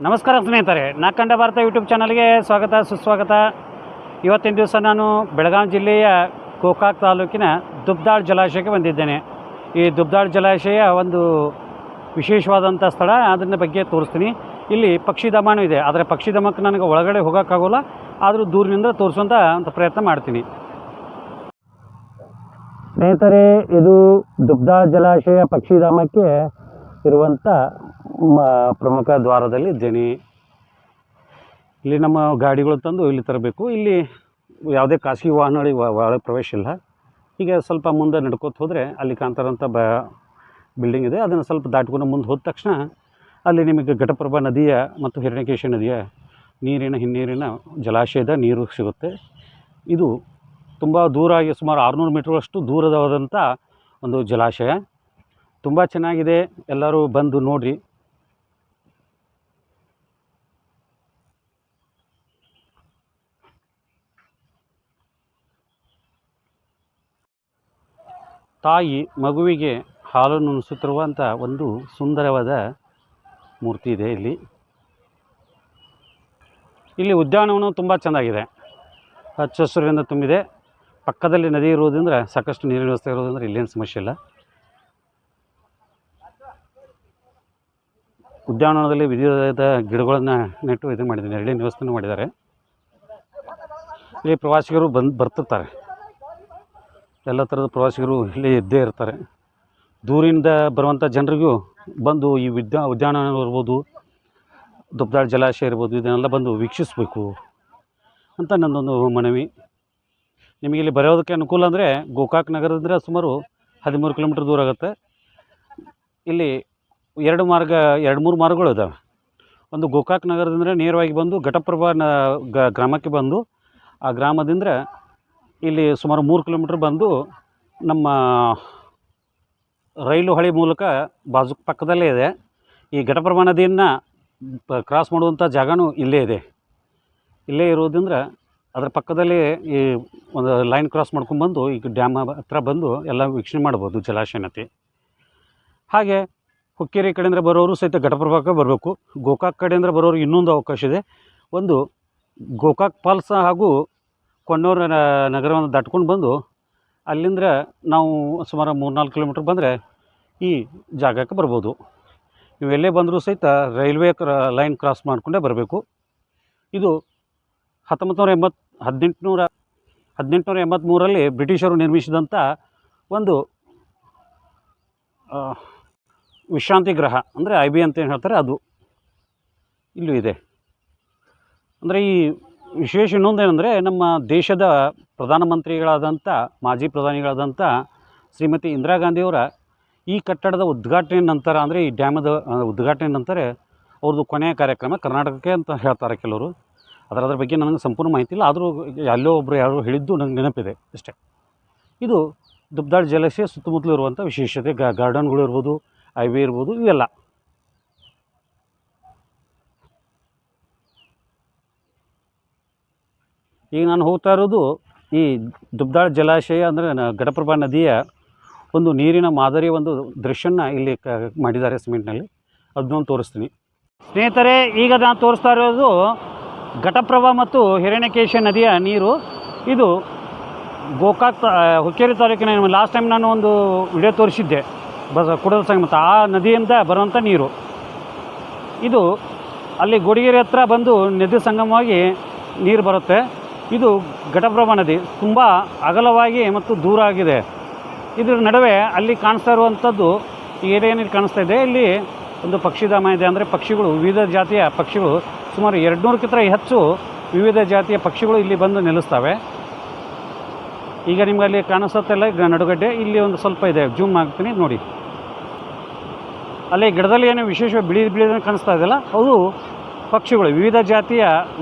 ನಮಸ್ಕಾರ ಸ್ನೇಹಿತರೆ, ನಾಕಂಡ ಭಾರತ ಯೂಟ್ಯೂಬ್ ಚಾನಲ್ಗೆ ಸ್ವಾಗತ ಸುಸ್ವಾಗತ. ಇವತ್ತಿನ ದಿವಸ ನಾನು ಬೆಳಗಾವಿ ಜಿಲ್ಲೆಯ ಗೋಕಾಕ್ ತಾಲೂಕಿನ ದುಬ್ದಾಳ್ ಜಲಾಶಯಕ್ಕೆ ಬಂದಿದ್ದೇನೆ. ಈ ದುಬ್ದಾಳ್ ಜಲಾಶಯ ಒಂದು ವಿಶೇಷವಾದಂಥ ಸ್ಥಳ, ಅದನ್ನ ಬಗ್ಗೆ ತೋರಿಸ್ತೀನಿ. ಇಲ್ಲಿ ಪಕ್ಷಿಧಾಮನೂ ಇದೆ, ಆದರೆ ಪಕ್ಷಿಧಾಮಕ್ಕೆ ನನಗೆ ಒಳಗಡೆ ಹೋಗೋಕ್ಕಾಗೋಲ್ಲ, ಆದರೂ ದೂರಿನಿಂದ ತೋರಿಸುವಂಥ ಪ್ರಯತ್ನ ಮಾಡ್ತೀನಿ. ಸ್ನೇಹಿತರೆ, ಇದು ದುಬ್ದಾಳ್ ಜಲಾಶಯ ಪಕ್ಷಿಧಾಮಕ್ಕೆ ಇರುವಂಥ ಪ್ರಮುಖ ದ್ವಾರದಲ್ಲಿ ಇದ್ದೇನೆ. ಇಲ್ಲಿ ನಮ್ಮ ಗಾಡಿಗಳು ತಂದು ಇಲ್ಲಿ ತರಬೇಕು. ಇಲ್ಲಿ ಯಾವುದೇ ಖಾಸಗಿ ವಾಹನಗಳಿಗೆ ಒಳಗೆ ಪ್ರವೇಶ ಇಲ್ಲ. ಈಗ ಸ್ವಲ್ಪ ಮುಂದೆ ನಡ್ಕೋತ ಹೋದರೆ ಅಲ್ಲಿ ಕಾಣ್ತಾರಂಥ ಬಿಲ್ಡಿಂಗ್ ಇದೆ. ಅದನ್ನು ಸ್ವಲ್ಪ ದಾಟ್ಕೊಂಡು ಮುಂದೆ ಹೋದ ತಕ್ಷಣ ಅಲ್ಲಿ ನಿಮಗೆ ಘಟಪ್ರಭಾ ನದಿಯ ಮತ್ತು ಹಿರಣ್ಯಕೇಶಿ ನದಿಯ ಹಿನ್ನೀರಿನ ಜಲಾಶಯದ ನೀರು ಸಿಗುತ್ತೆ. ಇದು ತುಂಬ ದೂರಾಗಿ ಸುಮಾರು 600 ಮೀಟರ್ಗಳಷ್ಟು ದೂರವಾದಂಥ ಒಂದು ಜಲಾಶಯ. ತುಂಬ ಚೆನ್ನಾಗಿದೆ, ಎಲ್ಲರೂ ಬಂದು ನೋಡಿರಿ. ತಾಯಿ ಮಗುವಿಗೆ ಹಾಲನ್ನು ಉಣಿಸುತ್ತಿರುವಂಥ ಒಂದು ಸುಂದರವಾದ ಮೂರ್ತಿ ಇದೆ. ಇಲ್ಲಿ ಉದ್ಯಾನವನ ತುಂಬ ಚೆನ್ನಾಗಿದೆ, ಹಚ್ಚ ಹಸಿರಿನಿಂದ ತುಂಬಿದೆ. ಪಕ್ಕದಲ್ಲಿ ನದಿ ಇರೋದ್ರಿಂದ ಸಾಕಷ್ಟು ನೀರಿನ ವ್ಯವಸ್ಥೆ ಇರೋದ್ರಿಂದ ಇಲ್ಲೇನು ಸಮಸ್ಯೆ ಇಲ್ಲ. ಉದ್ಯಾನವನದಲ್ಲಿ ವಿವಿಧ ಗಿಡಗಳನ್ನು ನೆಟ್ಟು ಇದು ಮಾಡಿದ್ದಾರೆ, ನೆರಳಿನ ವ್ಯವಸ್ಥೆನೂ ಮಾಡಿದ್ದಾರೆ. ಇಲ್ಲಿ ಪ್ರವಾಸಿಗರು ಬರ್ತಿರ್ತಾರೆ, ಎಲ್ಲ ಥರದ ಪ್ರವಾಸಿಗರು ಇಲ್ಲಿ ಇದ್ದೇ ಇರ್ತಾರೆ. ದೂರಿಂದ ಬರುವಂಥ ಜನರಿಗೂ ಬಂದು ಈ ಉದ್ಯಾನವನ ಇರ್ಬೋದು, ದುಬ್ದಾಳ್ ಜಲಾಶಯ ಇರ್ಬೋದು, ಇದನ್ನೆಲ್ಲ ಬಂದು ವೀಕ್ಷಿಸಬೇಕು ಅಂತ ನನ್ನೊಂದು ಮನವಿ. ನಿಮಗೆ ಇಲ್ಲಿ ಬರೋದಕ್ಕೆ ಅನುಕೂಲ ಅಂದರೆ ಗೋಕಾಕ್ ನಗರದಿಂದ ಸುಮಾರು 13 ಕಿಲೋಮೀಟ್ರ್ ದೂರ ಆಗುತ್ತೆ. ಇಲ್ಲಿ 2-3 ಮಾರ್ಗಗಳು ಇದ್ದಾವೆ. ಒಂದು ಗೋಕಾಕ್ ನಗರದಿಂದ ನೇರವಾಗಿ ಬಂದು ಘಟಪ್ರಭಾ ಗ್ರಾಮಕ್ಕೆ ಬಂದು, ಆ ಗ್ರಾಮದಿಂದ ಇಲ್ಲಿ ಸುಮಾರು 3 ಕಿಲೋಮೀಟ್ರ್ ಬಂದು ನಮ್ಮ ರೈಲು ಹಳಿ ಮೂಲಕ ಬಾಜು ಪಕ್ಕದಲ್ಲೇ ಇದೆ. ಈ ಘಟಪ್ರಭಾ ನದಿಯನ್ನು ಕ್ರಾಸ್ ಮಾಡುವಂಥ ಜಾಗನೂ ಇಲ್ಲೇ ಇದೆ. ಇಲ್ಲೇ ಇರೋದ್ರಿಂದ ಅದರ ಪಕ್ಕದಲ್ಲಿ ಈ ಒಂದು ಲೈನ್ ಕ್ರಾಸ್ ಮಾಡ್ಕೊಂಡ್ಬಂದು ಈಗ ಡ್ಯಾಮ್ ಹತ್ರ ಬಂದು ಎಲ್ಲ ವೀಕ್ಷಣೆ ಮಾಡ್ಬೋದು ಜಲಾಶಯನತೆ. ಹಾಗೆ ಹುಕ್ಕೇರಿ ಕಡೆಯಿಂದ ಬರೋರು ಸಹಿತ ಘಟಪ್ರಭಾಕ್ಕೆ ಬರಬೇಕು. ಗೋಕಾಕ್ ಕಡೆಯಿಂದ ಬರೋರು ಇನ್ನೊಂದು ಅವಕಾಶ ಇದೆ. ಒಂದು ಗೋಕಾಕ್ ಫಾಲ್ಸ್ ಹಾಗೂ ಕೊಣ್ಣೂರು ನಗರವನ್ನು ದಾಟ್ಕೊಂಡು ಬಂದು ಅಲ್ಲಿಂದ ನಾವು ಸುಮಾರು 3-4 ಕಿಲೋಮೀಟ್ರ್ ಬಂದರೆ ಈ ಜಾಗಕ್ಕೆ ಬರ್ಬೋದು. ನೀವು ಎಲ್ಲೇ ಬಂದರೂ ಸಹಿತ ರೈಲ್ವೆ ಲೈನ್ ಕ್ರಾಸ್ ಮಾಡಿಕೊಂಡೇ ಬರಬೇಕು. ಇದು 1883ರಲ್ಲಿ ಬ್ರಿಟಿಷರು ನಿರ್ಮಿಸಿದಂಥ ಒಂದು ವಿಶ್ರಾಂತಿ ಗೃಹ, ಅಂದರೆ IB ಅಂತ ಏನು ಹೇಳ್ತಾರೆ, ಅದು ಇಲ್ಲೂ ಇದೆ. ಅಂದರೆ ಈ ವಿಶೇಷ ಇನ್ನೊಂದೇನೆಂದರೆ, ನಮ್ಮ ದೇಶದ ಪ್ರಧಾನಮಂತ್ರಿಗಳಾದಂಥ ಮಾಜಿ ಪ್ರಧಾನಿಗಳಾದಂಥ ಶ್ರೀಮತಿ ಇಂದಿರಾ ಗಾಂಧಿಯವರ ಈ ಕಟ್ಟಡದ ಉದ್ಘಾಟನೆ ನಂತರ, ಅಂದರೆ ಈ ಡ್ಯಾಮದ ಉದ್ಘಾಟನೆ ನಂತರ ಅವ್ರದ್ದು ಕೊನೆಯ ಕಾರ್ಯಕ್ರಮ ಕರ್ನಾಟಕಕ್ಕೆ ಅಂತ ಹೇಳ್ತಾರೆ ಕೆಲವರು. ಅದರ ಬಗ್ಗೆ ನನಗೆ ಸಂಪೂರ್ಣ ಮಾಹಿತಿ ಇಲ್ಲ, ಆದರೂ ಎಲ್ಲೋ ಒಬ್ಬರು ಯಾರು ಹೇಳಿದ್ದು ನನಗೆ ನೆನಪಿದೆ ಅಷ್ಟೇ. ಇದು ದುಬ್ದಾಳ್ ಜಲಾಶಯ ಸುತ್ತಮುತ್ತಲೂ ಇರುವಂಥ ವಿಶೇಷತೆ. ಗಾರ್ಡನ್ಗಳು ಇರ್ಬೋದು, IB ಇರ್ಬೋದು, ಇವೆಲ್ಲ. ಈಗ ನಾನು ಹೋಗ್ತಾ ಇರೋದು ಈ ದುಬ್ದಾಳ್ ಜಲಾಶಯ, ಅಂದರೆ ಘಟಪ್ರಭಾ ನದಿಯ ಒಂದು ನೀರಿನ ಮಾದರಿಯ ಒಂದು ದೃಶ್ಯನ ಇಲ್ಲಿ ಮಾಡಿದ್ದಾರೆ ಸಿಮೆಂಟ್ನಲ್ಲಿ. ಅದನ್ನೊಂದು ತೋರಿಸ್ತೀನಿ ಸ್ನೇಹಿತರೆ. ಈಗ ನಾನು ತೋರಿಸ್ತಾ ಇರೋದು ಘಟಪ್ರಭಾ ಮತ್ತು ಹಿರಣ್ಯಕೇಶಿ ನದಿಯ ನೀರು. ಇದು ಗೋಕಾಕ್ ಹುಕ್ಕೇರಿ ತಾಲೂಕಿನ, ಲಾಸ್ಟ್ ಟೈಮ್ ನಾನು ಒಂದು ವಿಡಿಯೋ ತೋರಿಸಿದ್ದೆ, ಕುಡಲ ಸಂಗಮ, ಆ ನದಿಯಿಂದ ಬರುವಂಥ ನೀರು. ಇದು ಅಲ್ಲಿ ಗುಡಿಗೆರೆ ಹತ್ರ ಬಂದು ನದಿ ಸಂಗಮವಾಗಿ ನೀರು ಬರುತ್ತೆ. ಇದು ಘಟಪ್ರಭಾ ನದಿ ತುಂಬ ಅಗಲವಾಗಿ ಮತ್ತು ದೂರ ಆಗಿದೆ. ಇದ್ರ ನಡುವೆ ಅಲ್ಲಿ ಕಾಣಿಸ್ತಾ ಇರುವಂಥದ್ದು ಏನೇನು ಕಾಣಿಸ್ತಾ ಇದೆ, ಇಲ್ಲಿ ಒಂದು ಪಕ್ಷಿಧಾಮ ಇದೆ. ಅಂದರೆ ಪಕ್ಷಿಗಳು, ವಿವಿಧ ಜಾತಿಯ ಪಕ್ಷಿಗಳು, ಸುಮಾರು 200ಕ್ಕಿಂತ ಹೆಚ್ಚು ವಿವಿಧ ಜಾತಿಯ ಪಕ್ಷಿಗಳು ಇಲ್ಲಿ ಬಂದು ನಿಲ್ಲಿಸ್ತವೆ. ಈಗ ನಿಮ್ಗೆ ಅಲ್ಲಿ ಕಾಣಿಸುತ್ತೆಲ್ಲ ನಡುಗಡ್ಡೆ, ಇಲ್ಲಿ ಒಂದು ಸ್ವಲ್ಪ ಇದೆ, ಜೂಮ್ ಆಗ್ತೀನಿ ನೋಡಿ. ಅಲ್ಲಿ ಗಿಡದಲ್ಲಿ ಏನು ವಿಶೇಷ ಬಿಳಿ ಕಾಣಿಸ್ತಾ ಇದೆಯಲ್ಲ, ಅದು ಪಕ್ಷಿಗಳು, ವಿವಿಧ ಜಾತಿಯ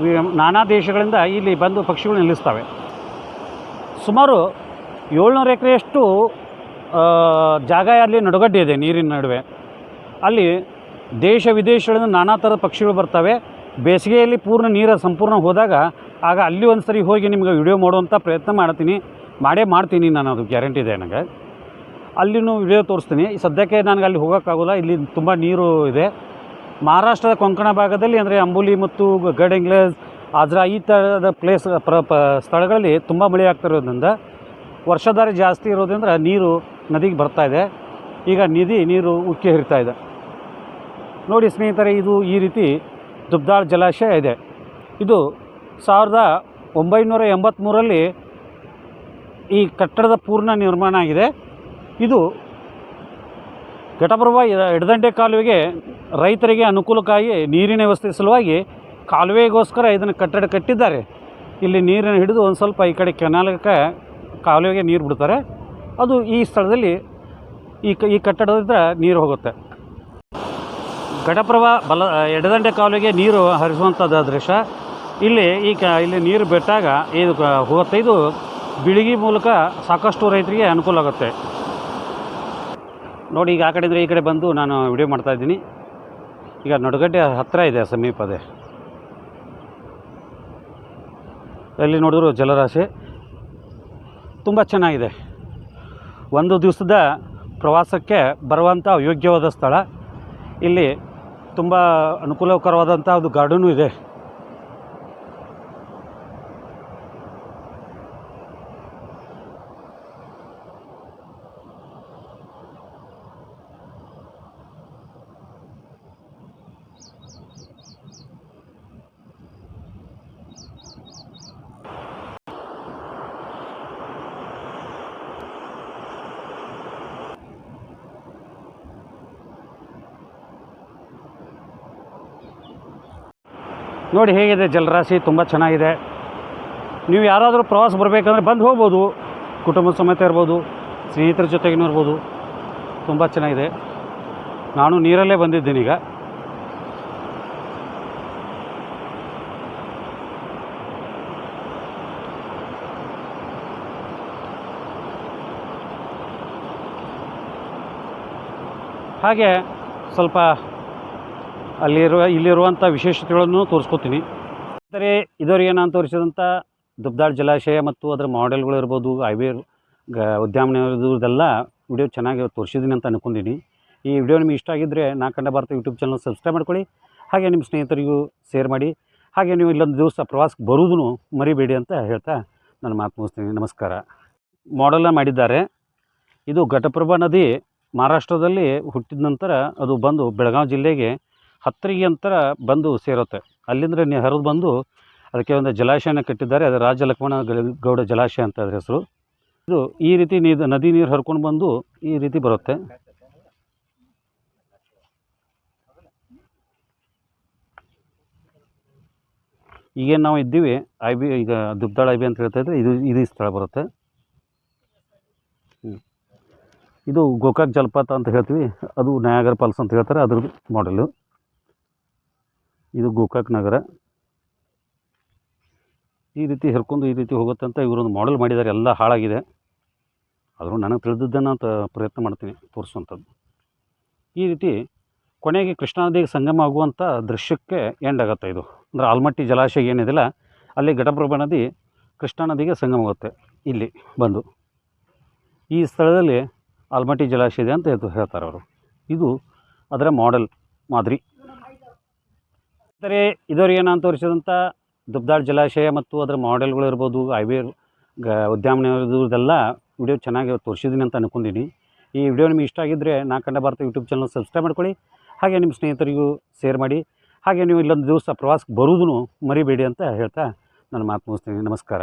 ನಾನಾ ದೇಶಗಳಿಂದ ಇಲ್ಲಿ ಬಂದು ಪಕ್ಷಿಗಳು ನಿಲ್ಲಿಸ್ತವೆ. ಸುಮಾರು 700 ಎಕರೆಯಷ್ಟು ಜಾಗ ಅಲ್ಲಿ ನಡುಗಡ್ಡೆ ಇದೆ ನೀರಿನ ನಡುವೆ. ಅಲ್ಲಿ ದೇಶ ವಿದೇಶಗಳಿಂದ ನಾನಾ ಥರದ ಪಕ್ಷಿಗಳು ಬರ್ತವೆ. ಬೇಸಿಗೆಯಲ್ಲಿ ಪೂರ್ಣ ನೀರು ಸಂಪೂರ್ಣ ಹೋದಾಗ ಆಗ ಅಲ್ಲಿ ಒಂದು ಸರಿ ಹೋಗಿ ನಿಮ್ಗೆ ವಿಡಿಯೋ ಮಾಡುವಂಥ ಪ್ರಯತ್ನ ಮಾಡ್ತೀನಿ ನಾನು, ಅದು ಗ್ಯಾರಂಟಿ ಇದೆ ನನಗೆ. ಅಲ್ಲಿನೂ ವಿಡಿಯೋ ತೋರಿಸ್ತೀನಿ. ಸದ್ಯಕ್ಕೆ ನನಗೆ ಅಲ್ಲಿ ಹೋಗೋಕ್ಕಾಗೋಲ್ಲ, ಇಲ್ಲಿ ತುಂಬ ನೀರು ಇದೆ. ಮಹಾರಾಷ್ಟ್ರದ ಕೊಂಕಣ ಭಾಗದಲ್ಲಿ ಅಂದರೆ ಅಂಬೋಲಿ ಮತ್ತು ಗಡಿಂಗ್ಲಜ್ ಆಜ್ರಾ ಈ ಥರದ ಪ್ಲೇಸ್ ಸ್ಥಳಗಳಲ್ಲಿ ತುಂಬ ಮಳೆ ಆಗ್ತಿರೋದ್ರಿಂದ ವರ್ಷಧಾರೆ ಜಾಸ್ತಿ ಇರೋದ್ರಿಂದ ನೀರು ನದಿಗೆ ಬರ್ತಾಯಿದೆ. ಈಗ ನೀರು ಉಕ್ಕಿ ಹರಿತಾ ಇದೆ. ನೋಡಿ ಸ್ನೇಹಿತರೆ, ಇದು ಈ ರೀತಿ ದುಬ್ದಾಳ್ ಜಲಾಶಯ ಇದೆ. ಇದು 1983ರಲ್ಲಿ ಈ ಕಟ್ಟಡದ ಪೂರ್ಣ ನಿರ್ಮಾಣ ಆಗಿದೆ. ಇದು ಘಟಪ್ರಭಾ ಎಡದಂಡೆ ಕಾಲುವೆಗೆ ರೈತರಿಗೆ ಅನುಕೂಲಕ್ಕಾಗಿ ನೀರಿನ ವ್ಯವಸ್ಥೆ ಸಲುವಾಗಿ ಕಾಲುವೆಗೋಸ್ಕರ ಇದನ್ನು ಕಟ್ಟಡ ಕಟ್ಟಿದ್ದಾರೆ. ಇಲ್ಲಿ ನೀರನ್ನು ಹಿಡಿದು ಒಂದು ಸ್ವಲ್ಪ ಈ ಕಡೆ ಕೆನಾಲಕ್ಕೆ ಕಾಲುವೆಗೆ ನೀರು ಬಿಡ್ತಾರೆ. ಅದು ಈ ಸ್ಥಳದಲ್ಲಿ ಈ ಕಟ್ಟಡದಿಂದ ನೀರು ಹೋಗುತ್ತೆ. ಘಟಪ್ರಭಾ ಎಡದಂಡೆ ಕಾಲುವೆಗೆ ನೀರು ಹರಿಸುವಂಥದ್ದು ದೃಶ್ಯ. ಇಲ್ಲಿ ಇಲ್ಲಿ ನೀರು ಬಿಟ್ಟಾಗ ಇದು ಹೋಗುತ್ತೆ. ಇದು ಬಿಳಿಗಿ ಮೂಲಕ ಸಾಕಷ್ಟು ರೈತರಿಗೆ ಅನುಕೂಲ ಆಗುತ್ತೆ. ನೋಡಿ, ಈಗ ಆ ಕಡೆಯಿಂದ ಈ ಕಡೆ ಬಂದು ನಾನು ವಿಡಿಯೋ ಮಾಡ್ತಾಯಿದ್ದೀನಿ. ಈಗ ನಡುಗಡ್ಡೆ ಹತ್ತಿರ ಇದೆ, ಸಮೀಪದೆ. ಎಲ್ಲಿ ನೋಡಿದ್ರು ಜಲರಾಶಿ ತುಂಬ ಚೆನ್ನಾಗಿದೆ. ಒಂದು ದಿವಸದ ಪ್ರವಾಸಕ್ಕೆ ಬರುವಂಥ ಯೋಗ್ಯವಾದ ಸ್ಥಳ. ಇಲ್ಲಿ ತುಂಬ ಅನುಕೂಲಕರವಾದಂಥ ಒಂದು ಗಾರ್ಡನು ಇದೆ. ನೋಡಿ ಹೇಗಿದೆ ಜಲರಾಶಿ, ತುಂಬ ಚೆನ್ನಾಗಿದೆ. ನೀವು ಯಾರಾದರೂ ಪ್ರವಾಸ ಬರಬೇಕಂದ್ರೆ ಬಂದು ಹೋಗ್ಬೋದು. ಕುಟುಂಬ ಸಮೇತ ಇರ್ಬೋದು, ಸ್ನೇಹಿತರ ಜೊತೆಗೂ ಇರ್ಬೋದು. ತುಂಬ ಚೆನ್ನಾಗಿದೆ. ನಾನು ನೀರಲ್ಲೇ ಬಂದಿದ್ದೀನಿ ಈಗ. ಹಾಗೆ ಸ್ವಲ್ಪ ಇಲ್ಲಿರುವಂಥ ವಿಶೇಷತೆಗಳನ್ನು ತೋರಿಸ್ಕೊತೀನಿ. ಅಂದರೆ ಇದುವರೆಗೆ ನಾನು ತೋರಿಸಿದಂಥ ದುಬ್ದಾಳ್ ಜಲಾಶಯ ಮತ್ತು ಅದರ ಮಾಡೆಲ್ಗಳು ಇರ್ಬೋದು, ಹೈವೇ ಉದ್ಯಾನವನ ಇದೆಲ್ಲ ವಿಡಿಯೋ ಚೆನ್ನಾಗಿ ತೋರಿಸಿದ್ದೀನಿ ಅಂತ ಅನ್ಕೊಂಡಿದ್ದೀನಿ. ಈ ವಿಡಿಯೋ ನಿಮಗೆ ಇಷ್ಟ ಆಗಿದ್ದರೆ ನಾ ಕಂಡ ಭಾರತ ಯೂಟ್ಯೂಬ್ ಚಾನಲ್ ಸಬ್ಸ್ಕ್ರೈಬ್ ಮಾಡ್ಕೊಳ್ಳಿ. ಹಾಗೆ ನಿಮ್ಮ ಸ್ನೇಹಿತರಿಗೂ ಶೇರ್ ಮಾಡಿ. ಹಾಗೆ ನೀವು ಇಲ್ಲೊಂದು ದಿವಸ ಪ್ರವಾಸಕ್ಕೆ ಬರೋದನ್ನು ಮರಿಬೇಡಿ ಅಂತ ಹೇಳ್ತಾ ನಾನು ಮಾತು ಮುಗಿಸ್ತೀನಿ. ನಮಸ್ಕಾರ. ಮಾಡೆಲ್ನ ಮಾಡಿದ್ದಾರೆ. ಇದು ಘಟಪ್ರಭಾ ನದಿ ಮಹಾರಾಷ್ಟ್ರದಲ್ಲಿ ಹುಟ್ಟಿದ ನಂತರ ಅದು ಬಂದು ಬೆಳಗಾವಿ ಜಿಲ್ಲೆಗೆ ಹತ್ತರಿಗೆ ಅಂತರ ಬಂದು ಸೇರುತ್ತೆ. ಅಲ್ಲಿಂದ ಹರಿದು ಬಂದು ಅದಕ್ಕೆ ಒಂದು ಜಲಾಶಯನ ಕಟ್ಟಿದ್ದಾರೆ. ಅದು ರಾಜ ಲಕ್ಷ್ಮಣ ಗೌಡ ಜಲಾಶಯ ಅಂತ ಅದರ ಹೆಸರು. ಇದು ಈ ರೀತಿ ನದಿ ನೀರು ಹರ್ಕೊಂಡು ಬಂದು ಈ ರೀತಿ ಬರುತ್ತೆ. ಈಗೇನು ನಾವು ಇದ್ದೀವಿ ಈಗ ದುಬ್ದಾಳ್ ಐಬಿ ಅಂತ ಹೇಳ್ತಾ ಇದ್ರೆ ಇದು ಸ್ಥಳ ಬರುತ್ತೆ. ಇದು ಗೋಕಾಕ್ ಜಲಪಾತ ಅಂತ ಹೇಳ್ತೀವಿ, ಅದು ನಯಾಗರ ಫಾಲ್ಸ್ ಅಂತ ಹೇಳ್ತಾರೆ, ಅದ್ರದ್ದು ಮಾಡೆಲು. ಇದು ಗೋಕಾಕ್ ನಗರ. ಈ ರೀತಿ ಹರ್ಕೊಂಡು ಈ ರೀತಿ ಹೋಗುತ್ತೆ ಅಂತ ಇವರೊಂದು ಮಾಡೆಲ್ ಮಾಡಿದ್ದಾರೆ. ಎಲ್ಲ ಹಾಳಾಗಿದೆ, ಆದರೂ ನನಗೆ ತಿಳಿದಿದ್ದನ್ನು ಪ್ರಯತ್ನ ಮಾಡ್ತೀನಿ ತೋರಿಸುವಂಥದ್ದು. ಈ ರೀತಿ ಕೊನೆಗೆ ಕೃಷ್ಣಾ ನದಿಗೆ ಸಂಗಮ ಆಗುವಂಥ ದೃಶ್ಯಕ್ಕೆ ಎಂಡ್ ಆಗುತ್ತೆ. ಇದು ಅಂದರೆ ಆಲ್ಮಟ್ಟಿ ಜಲಾಶಯ ಏನಿದೆಯಲ್ಲ, ಅಲ್ಲಿ ಘಟಪ್ರಭಾ ನದಿ ಕೃಷ್ಣಾ ನದಿಗೆ ಸಂಗಮ ಆಗುತ್ತೆ. ಇಲ್ಲಿ ಬಂದು ಈ ಸ್ಥಳದಲ್ಲಿ ಆಲ್ಮಟ್ಟಿ ಜಲಾಶಯ ಇದೆ ಅಂತ ಹೇಳ್ತಾರೆ ಅವರು. ಇದು ಅದರ ಮಾದರಿ. ಅಂದರೆ ಇದುವರೆಗೆ ನಾನು ತೋರಿಸಿದಂಥ ದುಬ್ದಾಳ್ ಜಲಾಶಯ ಮತ್ತು ಅದರ ಮಾಡೆಲ್ಗಳು ಇರ್ಬೋದು, ಹೈವೇ ಉದ್ಯಾನವನ ಇದೆಲ್ಲ ವಿಡಿಯೋ ಚೆನ್ನಾಗಿ ತೋರಿಸಿದ್ದೀನಿ ಅಂತ ಅನ್ಕೊಂಡಿದ್ದೀನಿ. ಈ ವಿಡಿಯೋ ನಿಮಗೆ ಇಷ್ಟ ಆಗಿದ್ದರೆ ನಾ ಕಂಡ ಭಾರತ ಯೂಟ್ಯೂಬ್ ಚಾನಲ್ ಸಬ್ಸ್ಕ್ರೈಬ್ ಮಾಡ್ಕೊಳ್ಳಿ. ಹಾಗೆ ನಿಮ್ಮ ಸ್ನೇಹಿತರಿಗೂ ಶೇರ್ ಮಾಡಿ. ಹಾಗೆ ನೀವು ಇಲ್ಲೊಂದು ದಿವಸ ಪ್ರವಾಸಕ್ಕೆ ಬರೋದನ್ನು ಮರಿಬೇಡಿ ಅಂತ ಹೇಳ್ತಾ ನಾನು ಮಾತು ಮುಗಿಸ್ತೀನಿ. ನಮಸ್ಕಾರ.